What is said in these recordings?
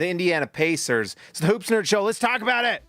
the Indiana Pacers. It's the Hoops Nerd Show. Let's talk about it.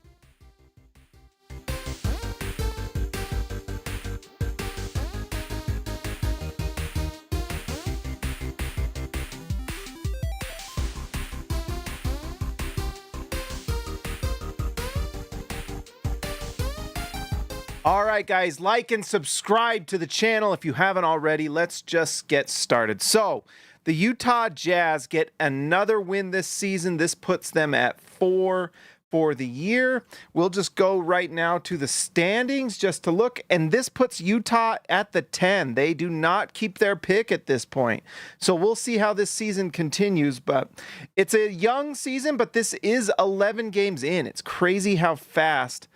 All right, guys, like and subscribe to the channel if you haven't already. Let's just get started. So, the Utah Jazz get another win this season. This puts them at 4 for the year. We'll just go right now to the standings just to look, and this puts Utah at the 10. They do not keep their pick at this point. So we'll see how this season continues, but it's a young season, but this is 11 games in. It's crazy how fast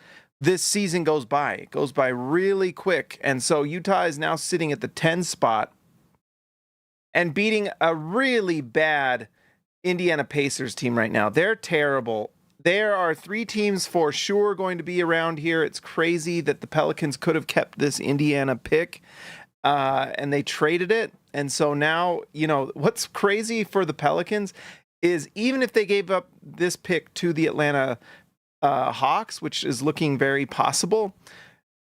this season goes by. It goes by really quick. And so Utah is now sitting at the 10 spot and beating a really bad Indiana Pacers team right now. They're terrible. There are 3 teams for sure going to be around here. It's crazy that the Pelicans could have kept this Indiana pick and they traded it. And so now, you know, what's crazy for the Pelicans is even if they gave up this pick to the Atlanta Hawks, which is looking very possible,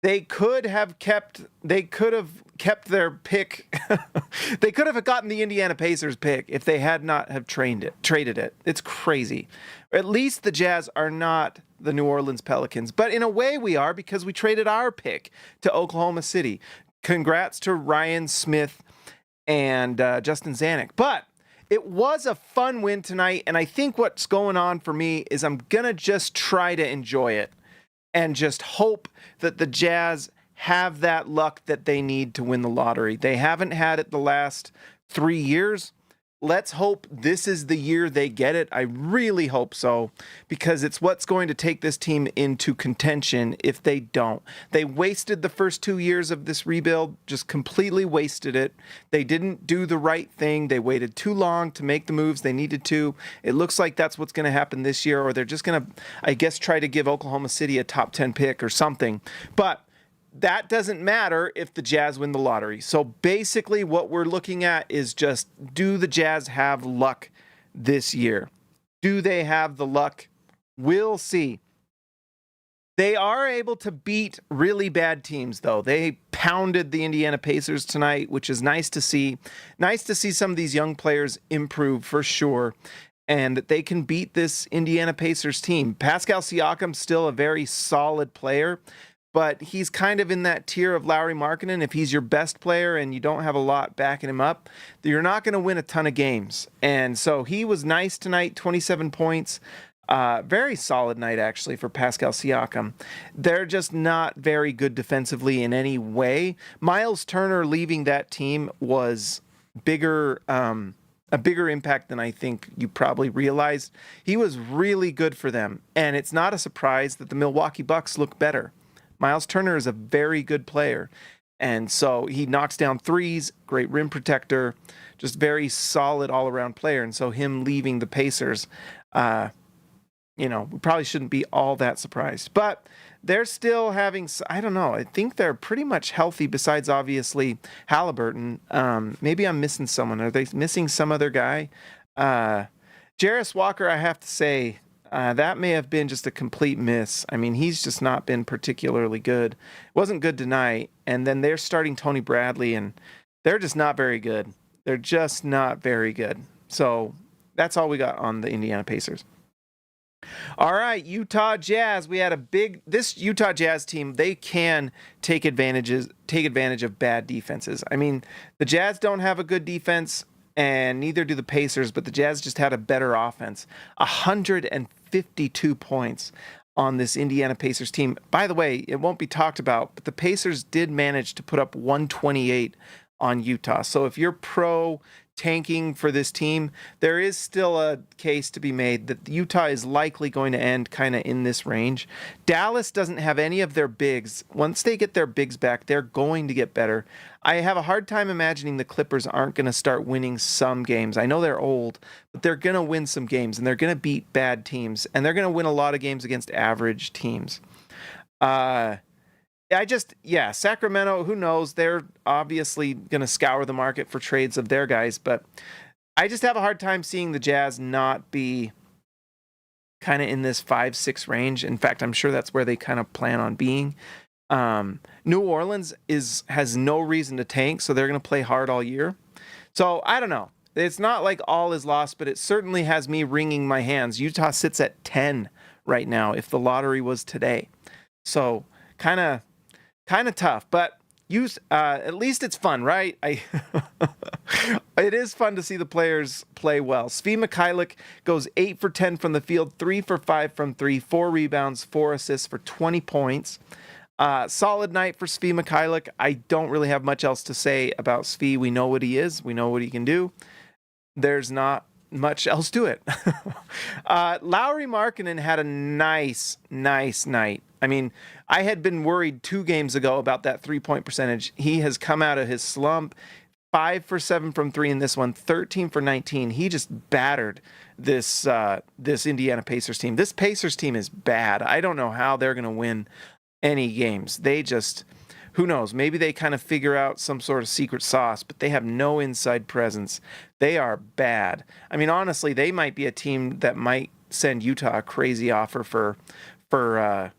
they could have kept their pick. They could have gotten the Indiana Pacers pick if they had not have traded it. It's crazy. At least the Jazz are not the New Orleans Pelicans, but in a way we are because we traded our pick to Oklahoma City. Congrats to Ryan Smith and Justin Zanuck. But it was a fun win tonight, and I think what's going on for me is I'm going to just try to enjoy it and just hope that the Jazz have that luck that they need to win the lottery. They haven't had it the last 3 years. Let's hope this is the year they get it. I really hope so, because it's what's going to take this team into contention if they don't. They wasted the first 2 years of this rebuild, just completely wasted it. They didn't do the right thing. They waited too long to make the moves they needed to. It looks like that's what's going to happen this year, or they're just going to, I guess, try to give Oklahoma City a top 10 pick or something. But that doesn't matter if the Jazz win the lottery. So basically what we're looking at is just, do the Jazz have luck this year? Do they have the luck? We'll see. They are able to beat really bad teams, though. They pounded the Indiana Pacers tonight, which is nice to see. Nice to see some of these young players improve for sure, and that they can beat this Indiana Pacers team. Pascal Siakam's still a very solid player, but he's kind of in that tier of Lauri Markkanen. If he's your best player and you don't have a lot backing him up, you're not going to win a ton of games. And so he was nice tonight, 27 points. Very solid night, actually, for Pascal Siakam. They're just not very good defensively in any way. Miles Turner leaving that team was a bigger impact than I think you probably realized. He was really good for them. And it's not a surprise that the Milwaukee Bucks look better. Miles Turner is a very good player, and so he knocks down threes, great rim protector, just very solid all-around player. And so him leaving the Pacers, we probably shouldn't be all that surprised. But they're still having, I don't know, I think they're pretty much healthy besides, obviously, Halliburton. Maybe I'm missing someone. Are they missing some other guy? Jarris Walker, I have to say, that may have been just a complete miss. I mean, he's just not been particularly good. Wasn't good tonight. And then they're starting Tony Bradley, and they're just not very good. They're just not very good. So that's all we got on the Indiana Pacers. All right, Utah Jazz. We had this Utah Jazz team, they can take advantage of bad defenses. I mean, the Jazz don't have a good defense, and neither do the Pacers, but the Jazz just had a better offense. 152 points on this Indiana Pacers team. By the way, it won't be talked about, but the Pacers did manage to put up 128 on Utah. So if you're pro tanking for this team, there is still a case to be made that Utah is likely going to end kind of in this range. Dallas doesn't have any of their bigs. Once they get their bigs back, they're going to get better. I have a hard time imagining the Clippers aren't going to start winning some games. I know they're old, but they're going to win some games, and they're going to beat bad teams, and they're going to win a lot of games against average teams. Sacramento, who knows? They're obviously going to scour the market for trades of their guys, but I just have a hard time seeing the Jazz not be kind of in this 5-6 range. In fact, I'm sure that's where they kind of plan on being. New Orleans has no reason to tank, so they're going to play hard all year. So I don't know. It's not like all is lost, but it certainly has me wringing my hands. Utah sits at 10 right now if the lottery was today. So kind of tough, but at least it's fun, right? It is fun to see the players play well. Svi Mikhailiuk goes 8 for 10 from the field, 3 for 5 from 3, 4 rebounds, 4 assists for 20 points. Solid night for Svi Mikhailiuk. I don't really have much else to say about Svi. We know what he is. We know what he can do. There's not much else to it. Lauri Markkanen had a nice night. I mean, I had been worried 2 games ago about that 3-point percentage. He has come out of his slump. 5 for 7 from 3 in this one, 13 for 19. He just battered this Indiana Pacers team. This Pacers team is bad. I don't know how they're going to win any games. They just, who knows, maybe they kind of figure out some sort of secret sauce, but they have no inside presence. They are bad. I mean, honestly, they might be a team that might send Utah a crazy offer for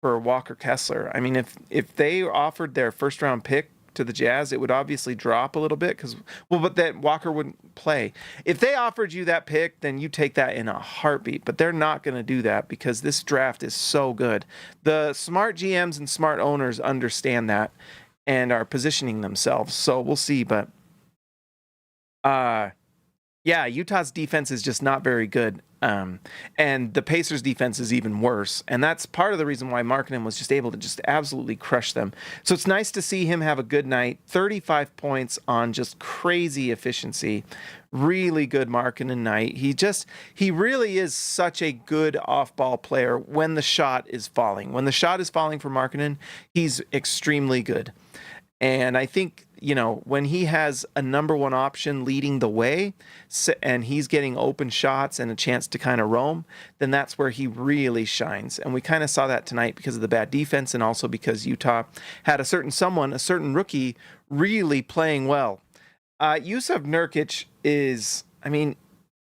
Walker Kessler. I mean, if they offered their first round pick to the Jazz, it would obviously drop a little bit but that Walker wouldn't play. If they offered you that pick, then you take that in a heartbeat, but they're not going to do that because this draft is so good. The smart GMs and smart owners understand that and are positioning themselves. So we'll see, but yeah, Utah's defense is just not very good. And the Pacers defense is even worse. And that's part of the reason why Markkanen was just able to just absolutely crush them. So it's nice to see him have a good night. 35 points on just crazy efficiency. Really good Markkanen night. He really is such a good off-ball player when the shot is falling. When the shot is falling for Markkanen, he's extremely good. And I think, when he has a number one option leading the way and he's getting open shots and a chance to kind of roam, then that's where he really shines. And we kind of saw that tonight because of the bad defense and also because Utah had a certain rookie really playing well. Jusuf Nurkic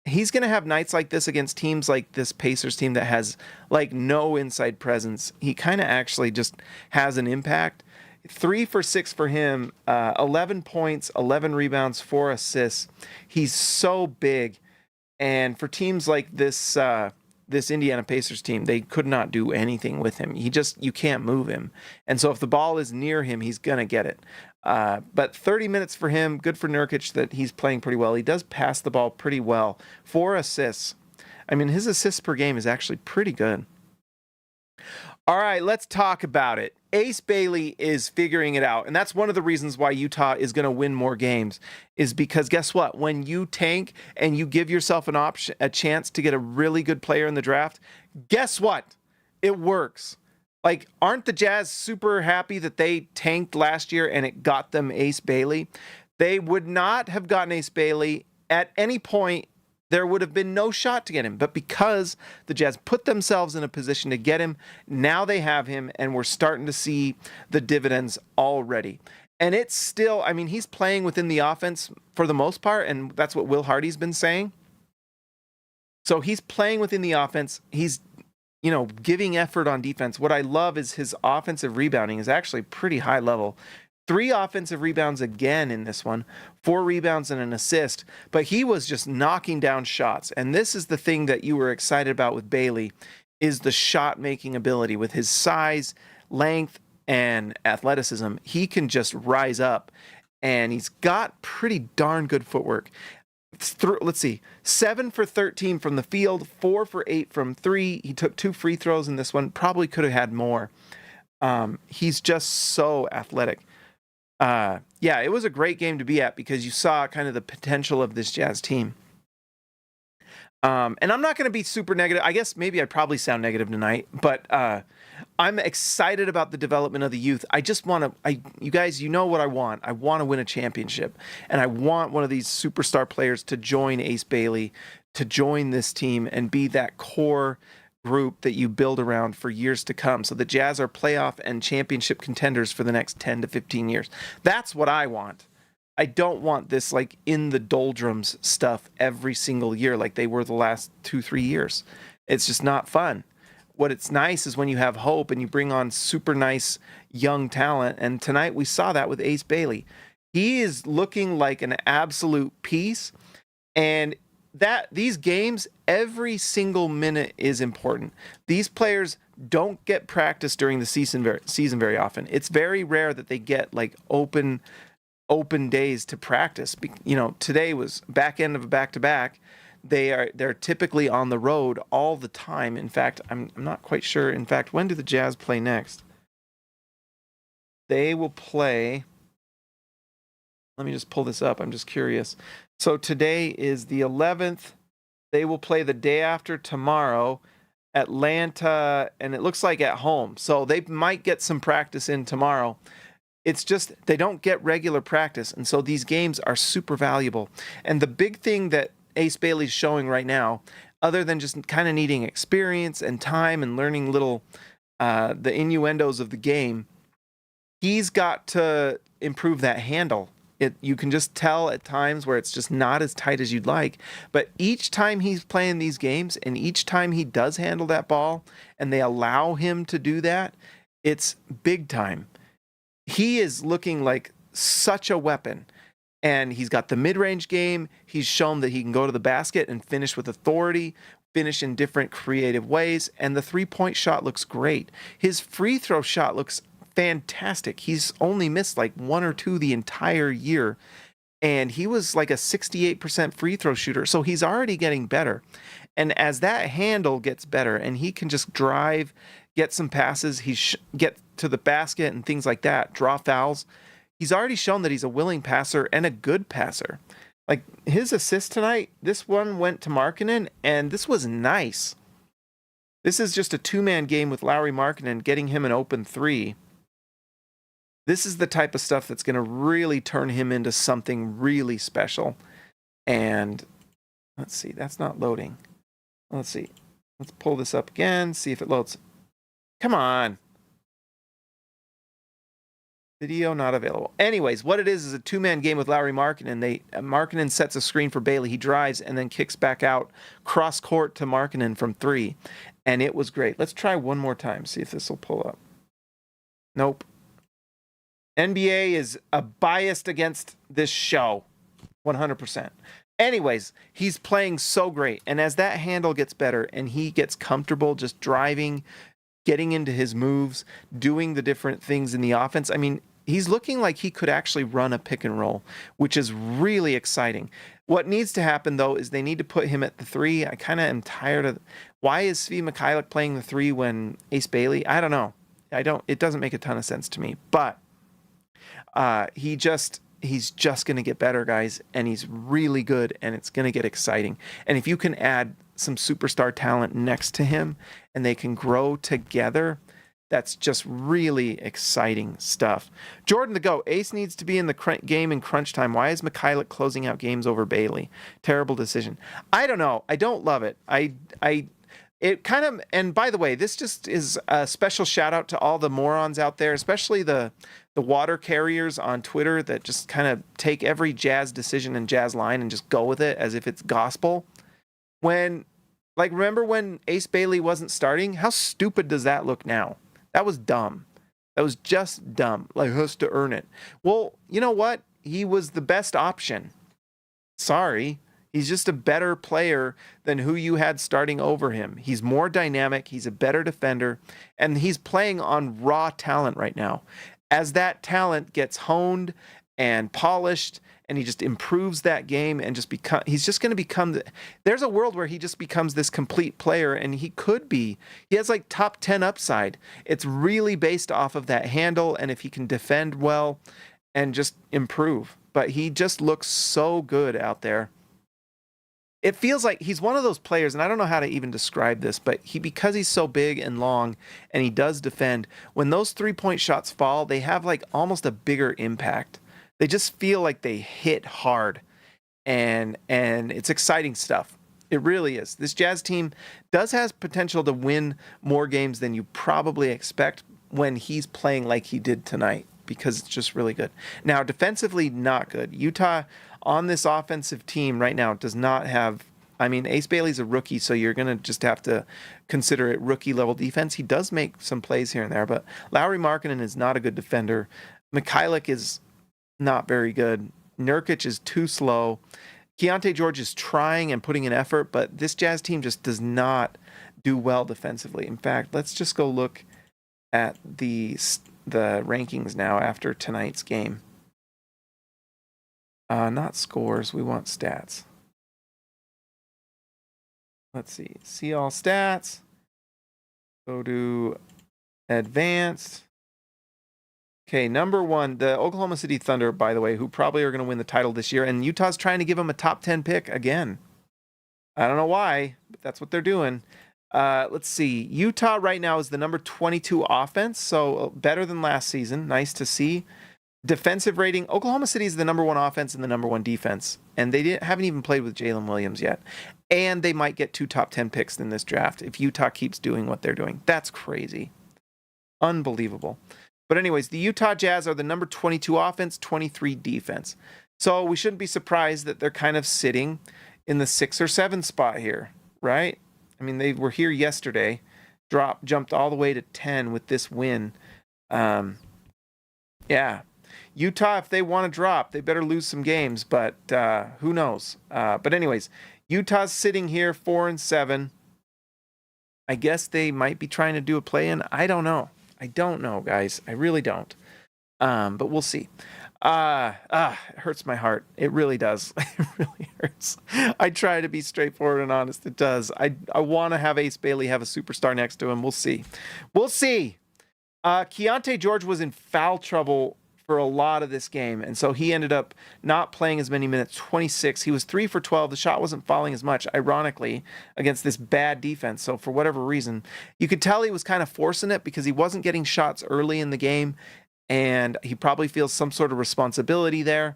he's going to have nights like this against teams like this Pacers team that has like no inside presence. He kind of actually just has an impact. 3 for 6 for him, 11 points, 11 rebounds, 4 assists. He's so big. And for teams like this Indiana Pacers team, they could not do anything with him. You can't move him. And so if the ball is near him, he's going to get it. But 30 minutes for him, good for Nurkic that he's playing pretty well. He does pass the ball pretty well. 4 assists. I mean, his assists per game is actually pretty good. All right, let's talk about it. Ace Bailey is figuring it out, and that's one of the reasons why Utah is going to win more games, is because guess what? When you tank and you give yourself a chance to get a really good player in the draft, guess what? It works. Like, aren't the Jazz super happy that they tanked last year and it got them Ace Bailey? They would not have gotten Ace Bailey at any point. There would have been no shot to get him. But because the Jazz put themselves in a position to get him, now they have him, and we're starting to see the dividends already. And it's still, he's playing within the offense for the most part, and that's what Will Hardy's been saying. So he's playing within the offense. He's, giving effort on defense. What I love is his offensive rebounding is actually pretty high level. 3 offensive rebounds again in this one, 4 rebounds and an assist, but he was just knocking down shots. And this is the thing that you were excited about with Bailey, is the shot-making ability. With his size, length, and athleticism, he can just rise up, and he's got pretty darn good footwork. Let's see, 7 for 13 from the field, 4 for 8 from 3. He took 2 free throws in this one, probably could have had more. He's just so athletic. It was a great game to be at because you saw kind of the potential of this Jazz team. And I'm not going to be super negative. I guess maybe I probably sound negative tonight, but I'm excited about the development of the youth. I just want to, you guys, you know what I want. I want to win a championship, and I want one of these superstar players to join Ace Bailey, to join this team and be that core group that you build around for years to come. So the Jazz are playoff and championship contenders for the next 10 to 15 years. That's what I want. I don't want this like in the doldrums stuff every single year like they were the last 2-3 years. It's just not fun. What it's nice is when you have hope and you bring on super nice young talent. And tonight we saw that with Ace Bailey. He is looking like an absolute piece. And that these games, every single minute is important. These players don't get practice during the season very often. It's very rare that they get like open days to practice. You know, today was back end of a back-to-back. They're typically on the road all the time. In fact, I'm not quite sure. In fact, when do the Jazz play next? They will play. Let me just pull this up. I'm just curious. So today is the 11th. They will play the day after tomorrow, Atlanta, and it looks like at home. So they might get some practice in tomorrow. It's just they don't get regular practice, and so these games are super valuable. And the big thing that Ace Bailey's showing right now, other than just kind of needing experience and time and learning little the innuendos of the game, he's got to improve that handle. You can just tell at times where it's just not as tight as you'd like. But each time he's playing these games and each time he does handle that ball and they allow him to do that, it's big time. He is looking like such a weapon. And he's got the mid-range game. He's shown that he can go to the basket and finish with authority, finish in different creative ways. And the three-point shot looks great. His free throw shot looks fantastic. He's only missed like 1 or 2 the entire year, and he was like a 68% free throw shooter. So he's already getting better. And as that handle gets better and he can just drive, get some passes, get to the basket and things like that, draw fouls, he's already shown that he's a willing passer and a good passer. Like his assist tonight, this one went to Markkanen, and this was nice. This is just a 2-man game with Lauri Markkanen getting him an open 3. This is the type of stuff that's going to really turn him into something really special. And let's see, that's not loading. Let's see. Let's pull this up again, see if it loads. Come on. Video not available. Anyways, what it is a 2-man game with Lauri Markkanen. Markkanen sets a screen for Bailey. He drives and then kicks back out cross court to Markkanen from 3. And it was great. Let's try one more time, see if this will pull up. Nope. NBA is biased against this show, 100%. Anyways, he's playing so great. And as that handle gets better and he gets comfortable just driving, getting into his moves, doing the different things in the offense, I mean, he's looking like he could actually run a pick and roll, which is really exciting. What needs to happen, though, is they need to put him at the 3. I kind of am tired of... Why is Svi Mikhailuk playing the 3 when Ace Bailey? I don't know. It doesn't make a ton of sense to me. But he's just going to get better, guys, and he's really good, and it's going to get exciting. And if you can add some superstar talent next to him and they can grow together, that's just really exciting stuff. Jordan the GOAT, Ace needs to be in the game in crunch time. Why is Mikhailuk closing out games over Bailey? Terrible decision. I don't know. I don't love it. It kind of, and by the way, this just is a special shout out to all the morons out there, especially the water carriers on Twitter that just kind of take every Jazz decision and Jazz line and just go with it as if it's gospel. Remember when Ace Bailey wasn't starting? How stupid does that look now? That was dumb. That was just dumb. Like, has to earn it. Well, you know what? He was the best option. Sorry. He's just a better player than who you had starting over him. He's more dynamic. He's a better defender. And he's playing on raw talent right now. As that talent gets honed and polished and he just improves that game and he's just going to become there's a world where he just becomes this complete player, and he has like top 10 upside. It's really based off of that handle and if he can defend well and just improve. But he just looks so good out there. It feels like he's one of those players, and I don't know how to even describe this, but because he's so big and long and he does defend, when those 3-point shots fall, they have like almost a bigger impact. They just feel like they hit hard, and it's exciting stuff. It really is. This Jazz team does have potential to win more games than you probably expect when he's playing like he did tonight. because it's just really good. Now, defensively, not good. Utah on this offensive team right now does not have, I mean, Ace Bailey's a rookie, so you're going to just have to consider it rookie-level defense. He does make some plays here and there, but Lauri Markkanen is not a good defender. Mikhailuk is not very good. Nurkic is too slow. Keontae George is trying and putting in effort, but this Jazz team just does not do well defensively. In fact, let's just go look at the rankings now after tonight's game. Not scores. We want stats. Let's see. See all stats. Go to advanced. Okay, number one, the Oklahoma City Thunder, by the way, who probably are going to win the title this year, and Utah's trying to give them a top 10 pick again. I don't know why, but that's what they're doing. Let's see. Utah right now is the number 22 offense, so better than last season. Nice to see. Defensive rating, Oklahoma City is the number one offense and the number one defense, and they haven't even played with Jalen Williams yet. And they might get 2 top 10 picks in this draft if Utah keeps doing what they're doing. That's crazy. Unbelievable. But anyways, the Utah Jazz are the number 22 offense, 23 defense. So we shouldn't be surprised that they're kind of sitting in the 6 or 7 spot here, right? I mean, they were here yesterday, jumped all the way to 10 with this win. Yeah. Utah, if they want to drop, they better lose some games, but who knows? But anyways, Utah's sitting here 4-7. I guess they might be trying to do a play-in. I don't know. I don't know, guys. I really don't. But we'll see. It hurts my heart. It really does. It really hurts. I try to be straightforward and honest. It does. I want to have Ace Bailey have a superstar next to him. We'll see. We'll see. Keontae George was in foul trouble for a lot of this game, and so he ended up not playing as many minutes, 26. He was 3 for 12. The shot wasn't falling as much, ironically, against this bad defense. So for whatever reason, you could tell he was kind of forcing it because he wasn't getting shots early in the game, and he probably feels some sort of responsibility there.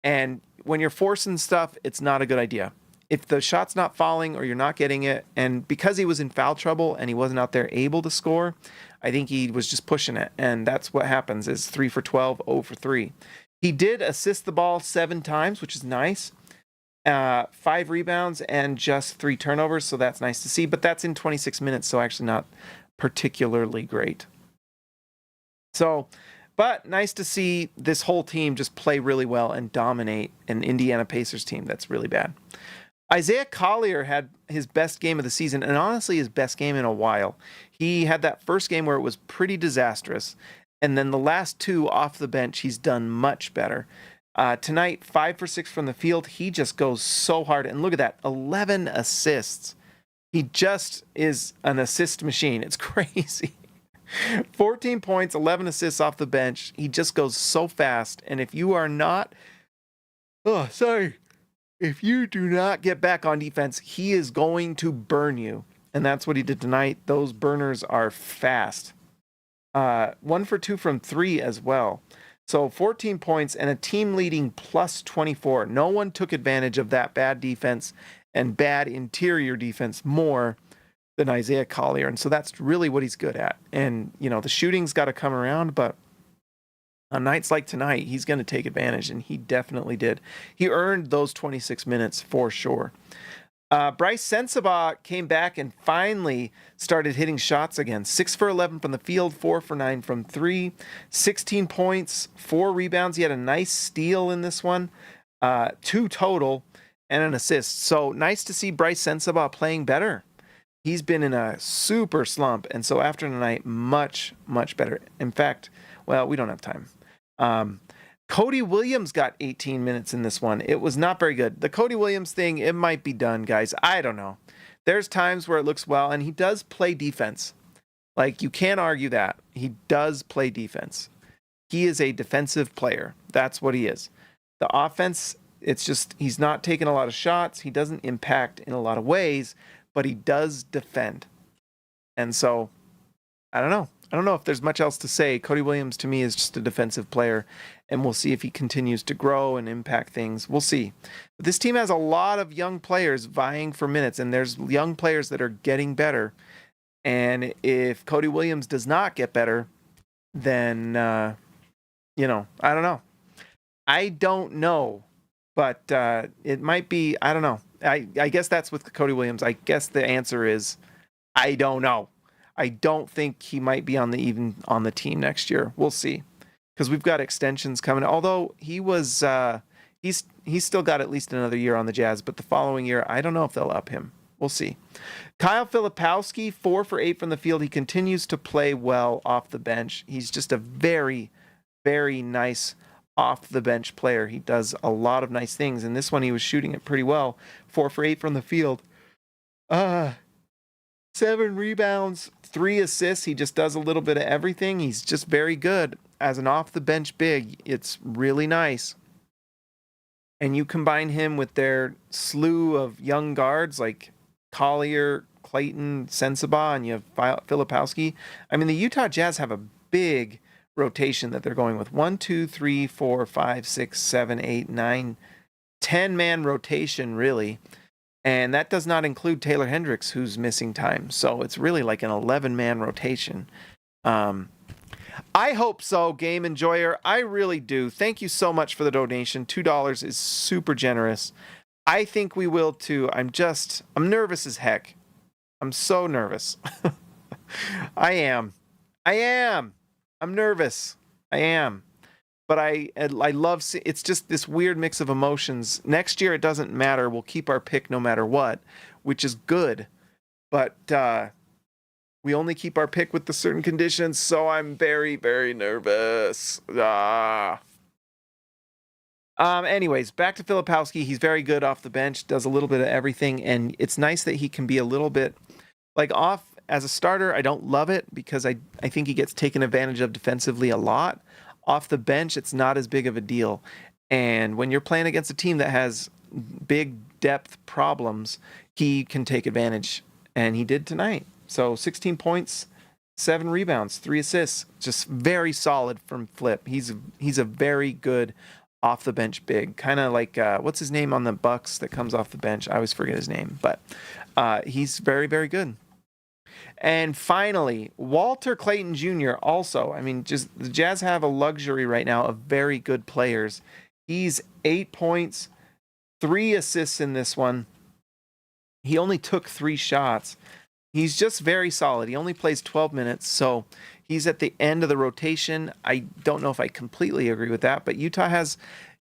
And when you're forcing stuff, it's not a good idea. If the shot's not falling or you're not getting it, and because he was in foul trouble and he wasn't out there able to score, I think he was just pushing it, and that's what happens is 3 for 12, 0 for 3. He did assist the ball 7 times, which is nice. 5 rebounds and just 3 turnovers, so that's nice to see, but that's in 26 minutes, so actually not particularly great. So, but nice to see this whole team just play really well and dominate an Indiana Pacers team that's really bad. Isaiah Collier had his best game of the season, and honestly his best game in a while. He had that first game where it was pretty disastrous, and then the last 2 off the bench, he's done much better. Tonight, 5 for 6 from the field. He just goes so hard, and look at that, 11 assists. He just is an assist machine. It's crazy. 14 points, 11 assists off the bench. He just goes so fast, and if you are not... If you do not get back on defense, he is going to burn you. And that's what he did tonight. Those burners are fast. 1 for 2 from 3 as well. So 14 points and a team leading plus 24. No one took advantage of that bad defense and bad interior defense more than Isaiah Collier. And so that's really what he's good at. And, you know, the shooting's got to come around, but on nights like tonight, he's going to take advantage, and he definitely did. He earned those 26 minutes for sure. Bryce Sensabaugh came back and finally started hitting shots again. 6 for 11 from the field, 4 for 9 from 3, 16 points, 4 rebounds. He had a nice steal in this one, 2 total, and an assist. So nice to see Bryce Sensabaugh playing better. He's been in a super slump, and so after tonight, much, much better. In fact, well, we don't have time. Cody Williams got 18 minutes in this one. It was not very good. The Cody Williams thing, it might be done, guys. I don't know. There's times where it looks well, and he does play defense. Like, you can't argue that. He does play defense. He is a defensive player. That's what he is. The offense, it's just, he's not taking a lot of shots. He doesn't impact in a lot of ways, but he does defend. And so, I don't know. I don't know if there's much else to say. Cody Williams, to me, is just a defensive player, and we'll see if he continues to grow and impact things. We'll see. But this team has a lot of young players vying for minutes, and there's young players that are getting better. And if Cody Williams does not get better, then I don't know. I don't know, but it might be. I don't know. I guess that's with Cody Williams. I guess the answer is I don't know. I don't think he might be even on the team next year. We'll see, because we've got extensions coming. Although he's still got at least another year on the Jazz, but the following year, I don't know if they'll up him. We'll see. Kyle Filipowski, 4 for 8 from the field. He continues to play well off the bench. He's just a very, very nice off the bench player. He does a lot of nice things. And this one, he was shooting it pretty well. 4 for 8 from the field. 7 rebounds, 3 assists. He just does a little bit of everything. He's just very good as an off the bench big. It's really nice. And you combine him with their slew of young guards like Collier, Clayton, Sensabaugh, and you have Filipowski. I mean, the Utah Jazz have a big rotation that they're going with. 1, 2, 3, 4, 5, 6, 7, 8, 9, 10-man rotation, really. And that does not include Taylor Hendricks, who's missing time. So it's really like an 11-man rotation. I hope so, Game Enjoyer. I really do. Thank you so much for the donation. $2 is super generous. I think we will too. I'm nervous as heck. I'm so nervous. I am. I'm nervous. I am. But I love, it's just this weird mix of emotions. Next year, it doesn't matter. We'll keep our pick no matter what, which is good. But we only keep our pick with the certain conditions, so I'm very, very nervous. Anyways, back to Filipowski. He's very good off the bench, does a little bit of everything, and it's nice that he can be a little bit, like, off as a starter. I don't love it because I think he gets taken advantage of defensively a lot. Off the bench, it's not as big of a deal. And when you're playing against a team that has big depth problems, he can take advantage, and he did tonight. So 16 points, 7 rebounds, 3 assists, just very solid from Flip. He's a very good off the bench big, kind of like what's his name on the Bucks that comes off the bench? I always forget his name, but he's very, very good. And finally, Walter Clayton Jr. also. I mean, just the Jazz have a luxury right now of very good players. He's 8 points, 3 assists in this one. He only took 3 shots. He's just very solid. He only plays 12 minutes, so he's at the end of the rotation. I don't know if I completely agree with that, but Utah has,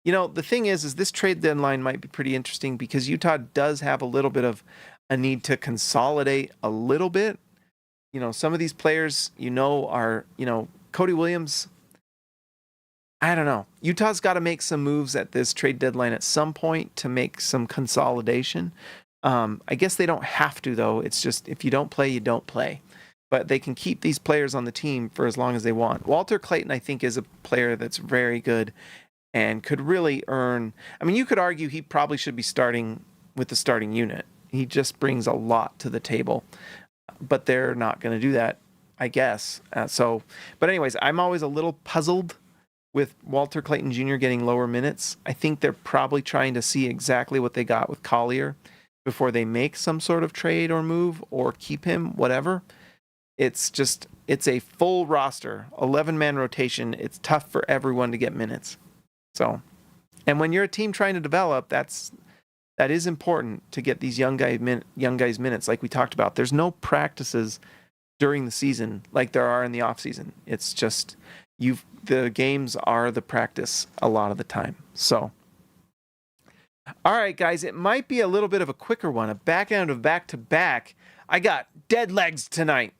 the thing is this trade deadline might be pretty interesting because Utah does have a little bit of a need to consolidate a little bit. Some of these players, are, Cody Williams. I don't know. Utah's got to make some moves at this trade deadline at some point to make some consolidation. I guess they don't have to, though. It's just if you don't play, you don't play. But they can keep these players on the team for as long as they want. Walter Clayton, I think, is a player that's very good and could really earn. I mean, you could argue he probably should be starting with the starting unit. He just brings a lot to the table. But they're not going to do that, I guess. But anyways, I'm always a little puzzled with Walter Clayton Jr. getting lower minutes. I think they're probably trying to see exactly what they got with Collier before they make some sort of trade or move or keep him, whatever. It's a full roster, 11-man rotation. It's tough for everyone to get minutes. So, and when you're a team trying to develop, that is important to get these young guys minutes, like we talked about. There's no practices during the season like there are in the offseason. It's just the games are the practice a lot of the time. So, all right, guys, it might be a little bit of a quicker one, a back end of back-to-back. I got dead legs tonight.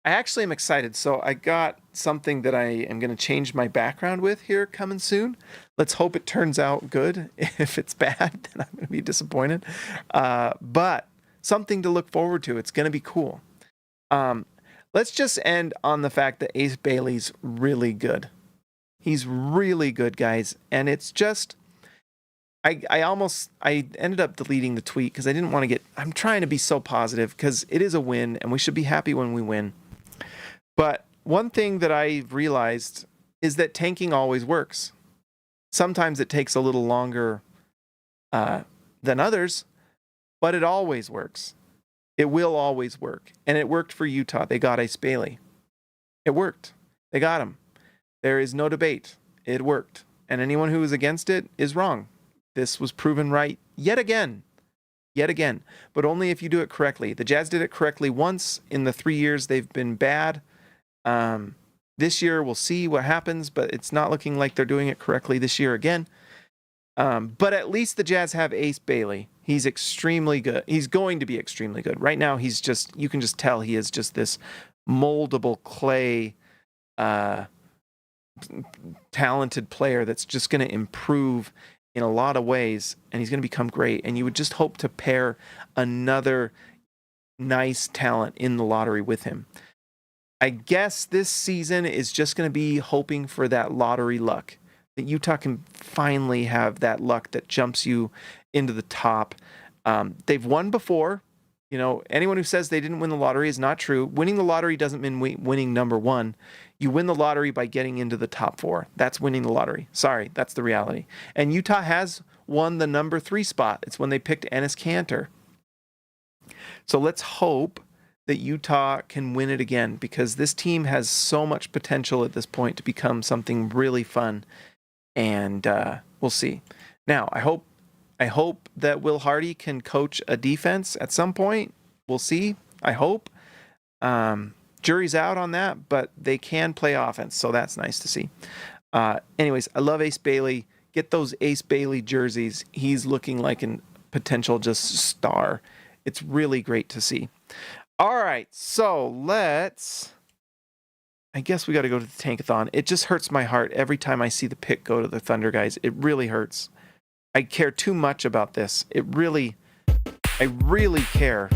I actually am excited. So I got something that I am going to change my background with here coming soon. Let's hope it turns out good. If it's bad, then I'm going to be disappointed. But something to look forward to. It's going to be cool. Let's just end on the fact that Ace Bailey's really good. He's really good, guys. And it's just, I ended up deleting the tweet because I didn't want to I'm trying to be so positive because it is a win and we should be happy when we win. But one thing that I realized is that tanking always works. Sometimes it takes a little longer than others, but it always works. It will always work. And it worked for Utah. They got Ace Bailey. It worked. They got him. There is no debate. It worked. And anyone who is against it is wrong. This was proven right yet again. Yet again. But only if you do it correctly. The Jazz did it correctly once in the 3 years they've been bad. This year, we'll see what happens, but it's not looking like they're doing it correctly this year again. But at least the Jazz have Ace Bailey. He's extremely good. He's going to be extremely good. Right now, he's just, you can just tell he is just this moldable clay, talented player that's just going to improve in a lot of ways, and he's going to become great. And you would just hope to pair another nice talent in the lottery with him. I guess this season is just going to be hoping for that lottery luck, that Utah can finally have that luck that jumps you into the top. They've won before. You know, anyone who says they didn't win the lottery is not true. Winning the lottery doesn't mean winning number one. You win the lottery by getting into the top four. That's winning the lottery. Sorry, that's the reality. And Utah has won the number 3 spot. It's when they picked Enes Kanter. So let's hope that Utah can win it again, because this team has so much potential at this point to become something really fun. And we'll see. Now, I hope that Will Hardy can coach a defense at some point. We'll see. I hope. Jury's out on that, but they can play offense, so that's nice to see. Anyways, I love Ace Bailey. Get those Ace Bailey jerseys. He's looking like a potential just star. It's really great to see. All right, so I guess we got to go to the Tankathon. It just hurts my heart every time I see the pick go to the Thunder guys. It really hurts. I care too much about this. I really care.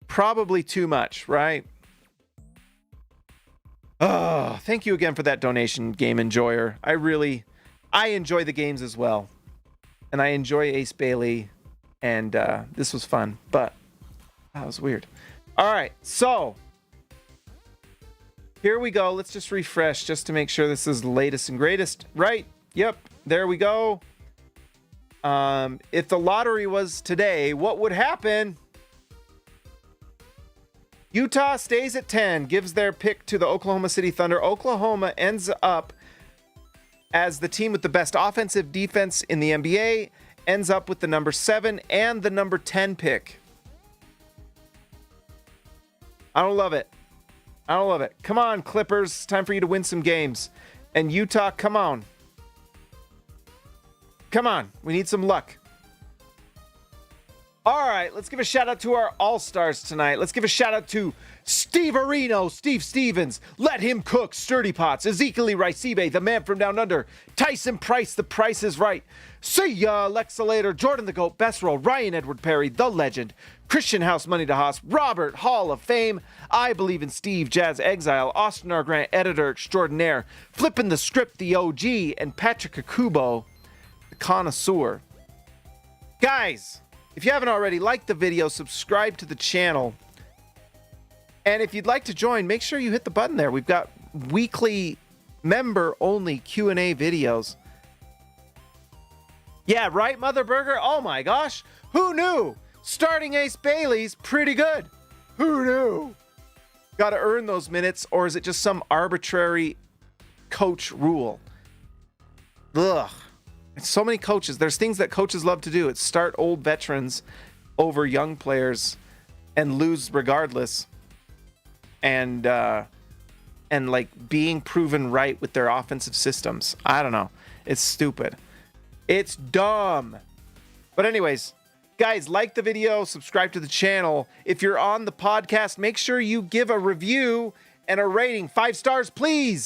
Probably too much, right? Thank you again for that donation, Game Enjoyer. I enjoy the games as well. And I enjoy Ace Bailey. And this was fun, but that was weird. All right, so here we go. Let's just refresh just to make sure this is the latest and greatest. Right? Yep, there we go. If the lottery was today, what would happen? Utah stays at 10, gives their pick to the Oklahoma City Thunder. Oklahoma ends up as the team with the best offensive defense in the NBA, ends up with the number 7 and the number 10 pick. I don't love it. Come on, Clippers. It's time for you to win some games. And Utah, come on. Come on. We need some luck. All right, let's give a shout out to our All-Stars tonight. Let's give a shout out to Steve Areno, Steve Stevens, Let Him Cook, Sturdy Potts, Ezekiel Raisibe, the man from down under, Tyson Price, The Price is Right, See Ya, Lexalator, Jordan the Goat, Best Roll, Ryan Edward Perry, The Legend, Christian House, Money to Haas, Robert, Hall of Fame, I Believe in Steve, Jazz Exile, Austin R. Grant, Editor Extraordinaire, Flipping the Script, The OG, and Patrick Akubo, The Connoisseur. Guys, if you haven't already, like the video, subscribe to the channel. And if you'd like to join, make sure you hit the button there. We've got weekly member-only Q&A videos. Yeah, right, Mother Burger? Oh my gosh, who knew? Starting Ace Bailey's pretty good. Who knew? Got to earn those minutes, or is it just some arbitrary coach rule? Ugh. It's so many coaches. There's things that coaches love to do. It's start old veterans over young players and lose regardless. And like being proven right with their offensive systems. I don't know. It's stupid. It's dumb. But anyways, guys, like the video, subscribe to the channel. If you're on the podcast, make sure you give a review and a rating. 5 stars, please.